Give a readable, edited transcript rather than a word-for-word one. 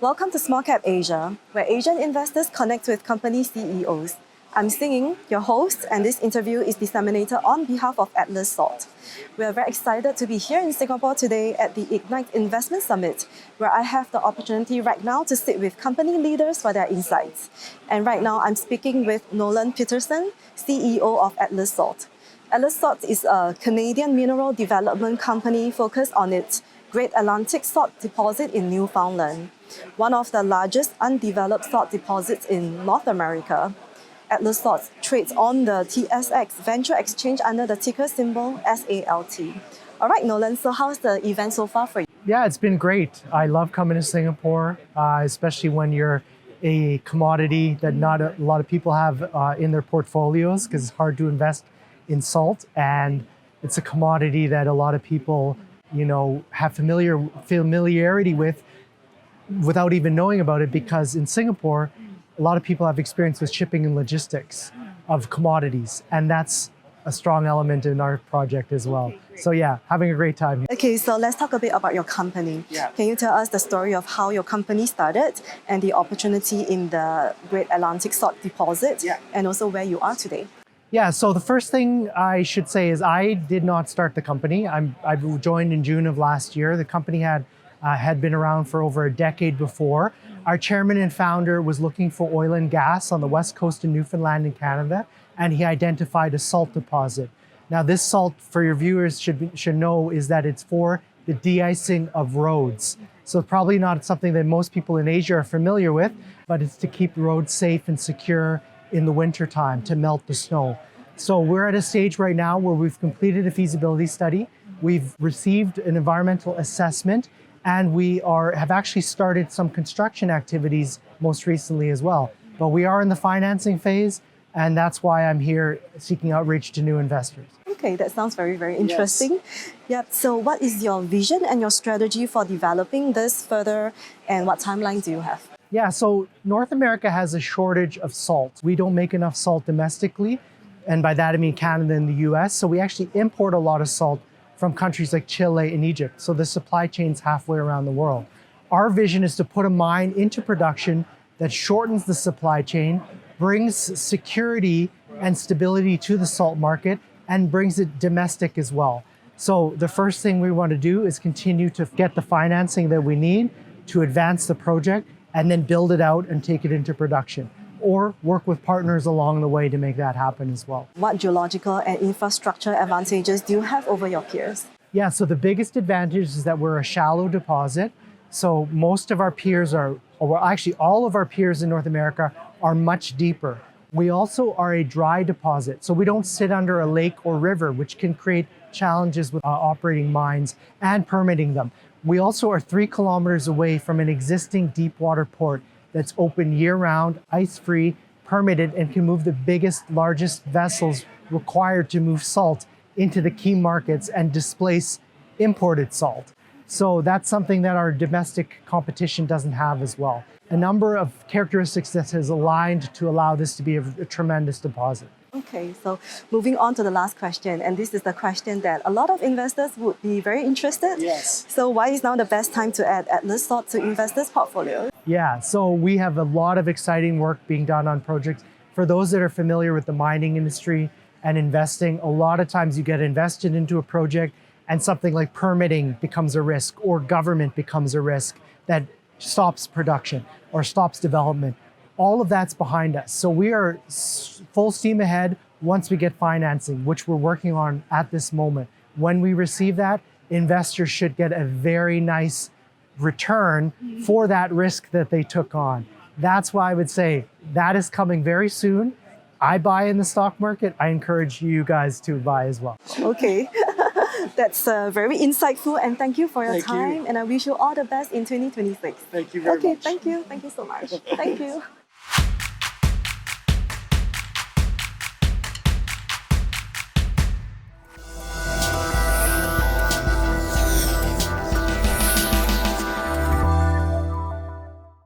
Welcome to SmallCap Asia, where Asian investors connect with company CEOs. I'm Singing, your host, and this interview is disseminated on behalf of Atlas Salt. We are very excited to be here in Singapore today at the Ignite Investment Summit, where I have the opportunity right now to sit with company leaders for their insights. And right now, I'm speaking with Nolan Peterson, CEO of Atlas Salt. Atlas Salt is a Canadian mineral development company focused on its Great Atlantic salt deposit in Newfoundland, one of the largest undeveloped salt deposits in North America. Atlas Salt trades on the TSX Venture Exchange under the ticker symbol SALT. All right, Nolan, so how's the event so far for you? Yeah, it's been great. I love coming to Singapore, especially when you're a commodity that not a lot of people have in their portfolios, because it's hard to invest in salt, and it's a commodity that a lot of people, have familiarity with without even knowing about it, because in Singapore, a lot of people have experience with shipping and logistics of commodities, and that's a strong element in our project as well. So yeah, having a great time here. Okay, so let's talk a bit about your company. Yeah. Can you tell us the story of how your company started and the opportunity in the Great Atlantic salt deposit, and also where you are today? Yeah, so the first thing I should say is I did not start the company. I joined in June of last year. The company had been around for over a decade before. Our chairman and founder was looking for oil and gas on the west coast of Newfoundland in Canada, and he identified a salt deposit. Now, this salt, for your viewers should know, is that it's for the de-icing of roads. So probably not something that most people in Asia are familiar with, but it's to keep roads safe and secure in the winter time, to melt the snow. So we're at a stage right now where we've completed a feasibility study. We've received an environmental assessment, and we have actually started some construction activities most recently as well. But we are in the financing phase, and that's why I'm here seeking outreach to new investors. Okay, that sounds very, very interesting. Yes. Yep, so what is your vision and your strategy for developing this further, and what timeline do you have? Yeah, so North America has a shortage of salt. We don't make enough salt domestically, and by that I mean Canada and the US. So we actually import a lot of salt from countries like Chile and Egypt. So the supply chain's halfway around the world. Our vision is to put a mine into production that shortens the supply chain, brings security and stability to the salt market, and brings it domestic as well. So the first thing we want to do is continue to get the financing that we need to advance the project, and then build it out and take it into production, or work with partners along the way to make that happen as well. What geological and infrastructure advantages do you have over your peers? Yeah, so the biggest advantage is that we're a shallow deposit. So most of our peers actually all of our peers in North America are much deeper. We also are a dry deposit, so we don't sit under a lake or river, which can create challenges with operating mines and permitting them. We also are 3 kilometers away from an existing deep water port that's open year-round, ice-free, permitted, and can move the biggest, largest vessels required to move salt into the key markets and displace imported salt. So that's something that our domestic competition doesn't have as well. A number of characteristics that has aligned to allow this to be a tremendous deposit. Okay, so moving on to the last question, and this is the question that a lot of investors would be very interested. Yes. So why is now the best time to add Atlas Salt to investors' portfolios? Yeah, so we have a lot of exciting work being done on projects. For those that are familiar with the mining industry and investing, a lot of times you get invested into a project and something like permitting becomes a risk, or government becomes a risk that stops production or stops development. All of that's behind us. So we are full steam ahead once we get financing, which we're working on at this moment. When we receive that, investors should get a very nice return for that risk that they took on. That's why I would say that is coming very soon. I buy in the stock market. I encourage you guys to buy as well. Okay, that's very insightful, and thank you for your time. And I wish you all the best in 2026. Thank you very much. Okay, thank you. Thank you so much. Thank you.